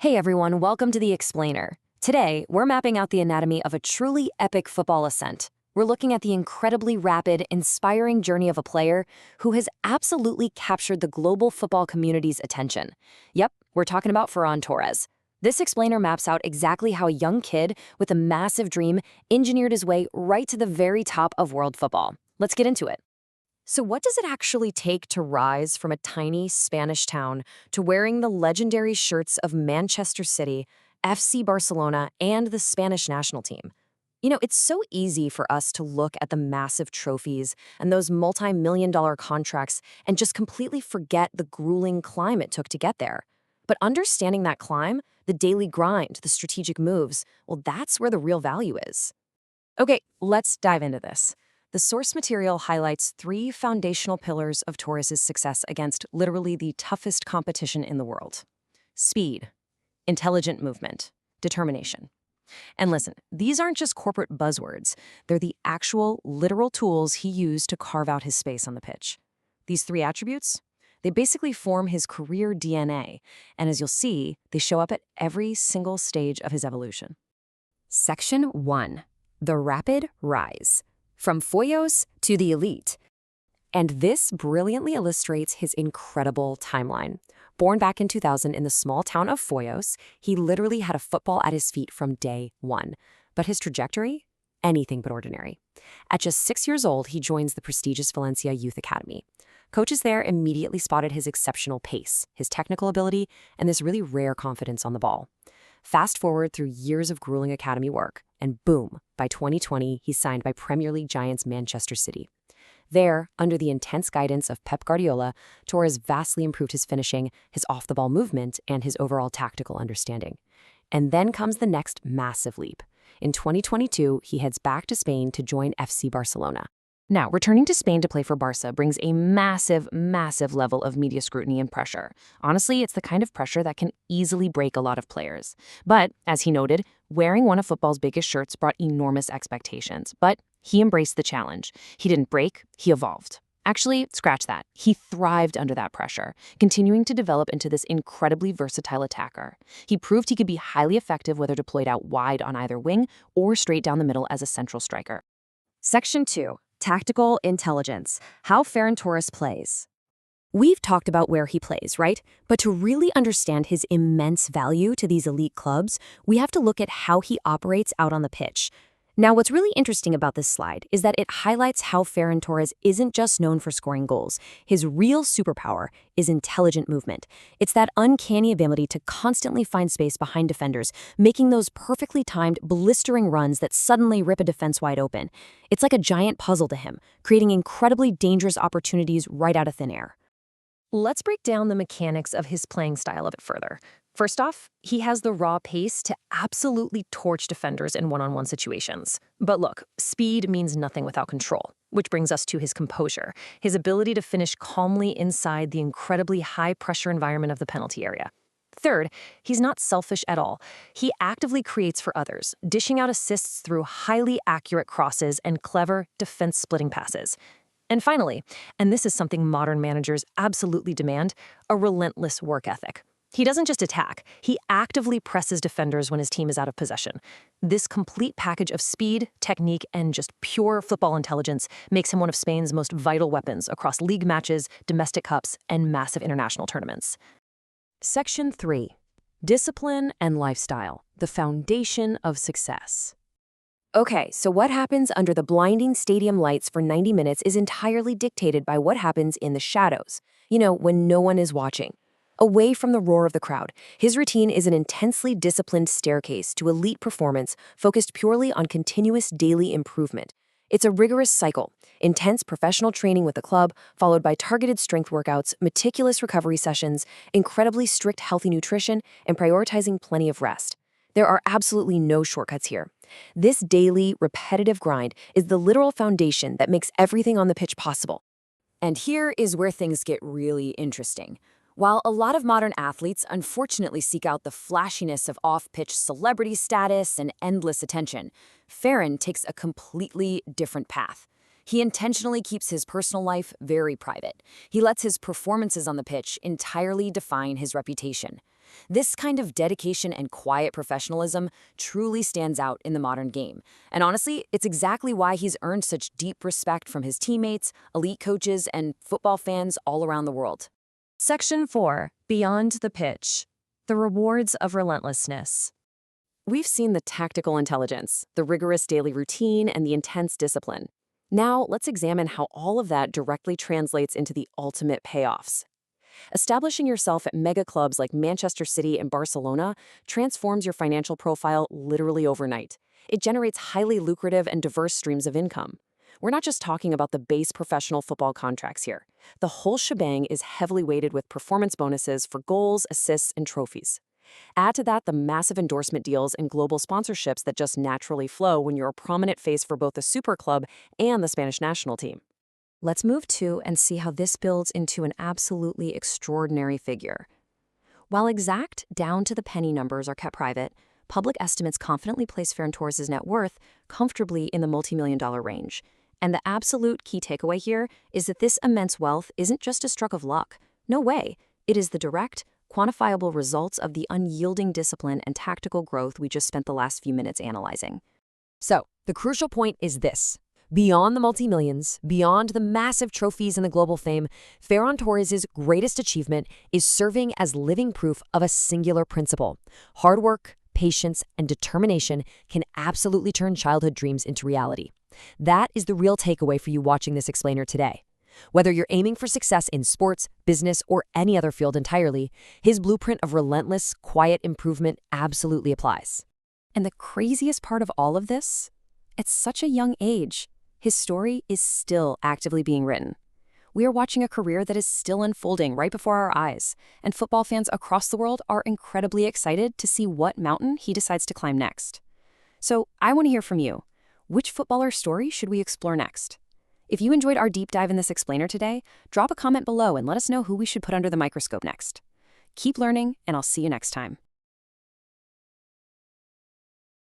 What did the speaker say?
Hey everyone, welcome to The Explainer. Today, we're mapping out the anatomy of a truly epic football ascent. We're looking at the incredibly rapid, inspiring journey of a player who has absolutely captured the global football community's attention. Yep, we're talking about Ferran Torres. This explainer maps out exactly how a young kid with a massive dream engineered his way right to the very top of world football. Let's get into it. So what does it actually take to rise from a tiny Spanish town to wearing the legendary shirts of Manchester City, FC Barcelona, and the Spanish national team? It's so easy for us to look at the massive trophies and those multi-million-dollar contracts and just completely forget the grueling climb it took to get there. But understanding that climb, the daily grind, the strategic moves, well, that's where the real value is. Okay, let's dive into this. The source material highlights three foundational pillars of Torres' success against literally the toughest competition in the world: speed, intelligent movement, determination. And listen, these aren't just corporate buzzwords. They're the actual, literal tools he used to carve out his space on the pitch. These three attributes, they basically form his career DNA, and as you'll see, they show up at every single stage of his evolution. Section 1. The Rapid Rise. From Foyos to the elite. And this brilliantly illustrates his incredible timeline. Born back in 2000 in the small town of Foyos, he literally had a football at his feet from day one. But his trajectory? Anything but ordinary. At just 6 years old, he joins the prestigious Valencia Youth Academy. Coaches there immediately spotted his exceptional pace, his technical ability, and this really rare confidence on the ball. Fast forward through years of grueling academy work, and boom, by 2020, he's signed by Premier League giants Manchester City. There, under the intense guidance of Pep Guardiola, Torres vastly improved his finishing, his off-the-ball movement, and his overall tactical understanding. And then comes the next massive leap. In 2022, he heads back to Spain to join FC Barcelona. Now, returning to Spain to play for Barca brings a massive, massive level of media scrutiny and pressure. Honestly, it's the kind of pressure that can easily break a lot of players. But, as he noted, wearing one of football's biggest shirts brought enormous expectations. But he embraced the challenge. He didn't break, he evolved. Actually, scratch that. He thrived under that pressure, continuing to develop into this incredibly versatile attacker. He proved he could be highly effective whether deployed out wide on either wing or straight down the middle as a central striker. Section 2. Tactical intelligence. How Ferran Torres plays. We've talked about where he plays, right? But to really understand his immense value to these elite clubs, we have to look at how he operates out on the pitch. Now, what's really interesting about this slide is that it highlights how Ferran Torres isn't just known for scoring goals. His real superpower is intelligent movement. It's that uncanny ability to constantly find space behind defenders, making those perfectly timed, blistering runs that suddenly rip a defense wide open. It's like a giant puzzle to him, creating incredibly dangerous opportunities right out of thin air. Let's break down the mechanics of his playing style a bit further. First off, he has the raw pace to absolutely torch defenders in one-on-one situations. But look, speed means nothing without control, which brings us to his composure, his ability to finish calmly inside the incredibly high-pressure environment of the penalty area. Third, he's not selfish at all. He actively creates for others, dishing out assists through highly accurate crosses and clever defense-splitting passes. And finally, and this is something modern managers absolutely demand, a relentless work ethic. He doesn't just attack, he actively presses defenders when his team is out of possession. This complete package of speed, technique, and just pure football intelligence makes him one of Spain's most vital weapons across league matches, domestic cups, and massive international tournaments. Section 3. Discipline and lifestyle, the foundation of success. Okay, so what happens under the blinding stadium lights for 90 minutes is entirely dictated by what happens in the shadows, when no one is watching. Away from the roar of the crowd, his routine is an intensely disciplined staircase to elite performance focused purely on continuous daily improvement. It's a rigorous cycle: intense professional training with the club, followed by targeted strength workouts, meticulous recovery sessions, incredibly strict healthy nutrition, and prioritizing plenty of rest. There are absolutely no shortcuts here. This daily, repetitive grind is the literal foundation that makes everything on the pitch possible. And here is where things get really interesting. While a lot of modern athletes unfortunately seek out the flashiness of off-pitch celebrity status and endless attention, Ferran takes a completely different path. He intentionally keeps his personal life very private. He lets his performances on the pitch entirely define his reputation. This kind of dedication and quiet professionalism truly stands out in the modern game. And honestly, it's exactly why he's earned such deep respect from his teammates, elite coaches, and football fans all around the world. Section 4. Beyond the pitch. The rewards of relentlessness. We've seen the tactical intelligence, the rigorous daily routine, and the intense discipline. Now, let's examine how all of that directly translates into the ultimate payoffs. Establishing yourself at mega clubs like Manchester City and Barcelona transforms your financial profile literally overnight. It generates highly lucrative and diverse streams of income. We're not just talking about the base professional football contracts here. The whole shebang is heavily weighted with performance bonuses for goals, assists, and trophies. Add to that the massive endorsement deals and global sponsorships that just naturally flow when you're a prominent face for both the super club and the Spanish national team. Let's move to and see how this builds into an absolutely extraordinary figure. While exact, down-to-the-penny numbers are kept private, public estimates confidently place Ferran Torres' net worth comfortably in the multi-million-dollar range. And the absolute key takeaway here is that this immense wealth isn't just a stroke of luck. No way. It is the direct, quantifiable results of the unyielding discipline and tactical growth we just spent the last few minutes analyzing. So, the crucial point is this. Beyond the multi-millions, beyond the massive trophies and the global fame, Ferran Torres' greatest achievement is serving as living proof of a singular principle. Hard work, patience, and determination can absolutely turn childhood dreams into reality. That is the real takeaway for you watching this explainer today. Whether you're aiming for success in sports, business, or any other field entirely, his blueprint of relentless, quiet improvement absolutely applies. And the craziest part of all of this? At such a young age, his story is still actively being written. We are watching a career that is still unfolding right before our eyes, and football fans across the world are incredibly excited to see what mountain he decides to climb next. So I want to hear from you. Which footballer story should we explore next? If you enjoyed our deep dive in this explainer today, drop a comment below and let us know who we should put under the microscope next. Keep learning, and I'll see you next time.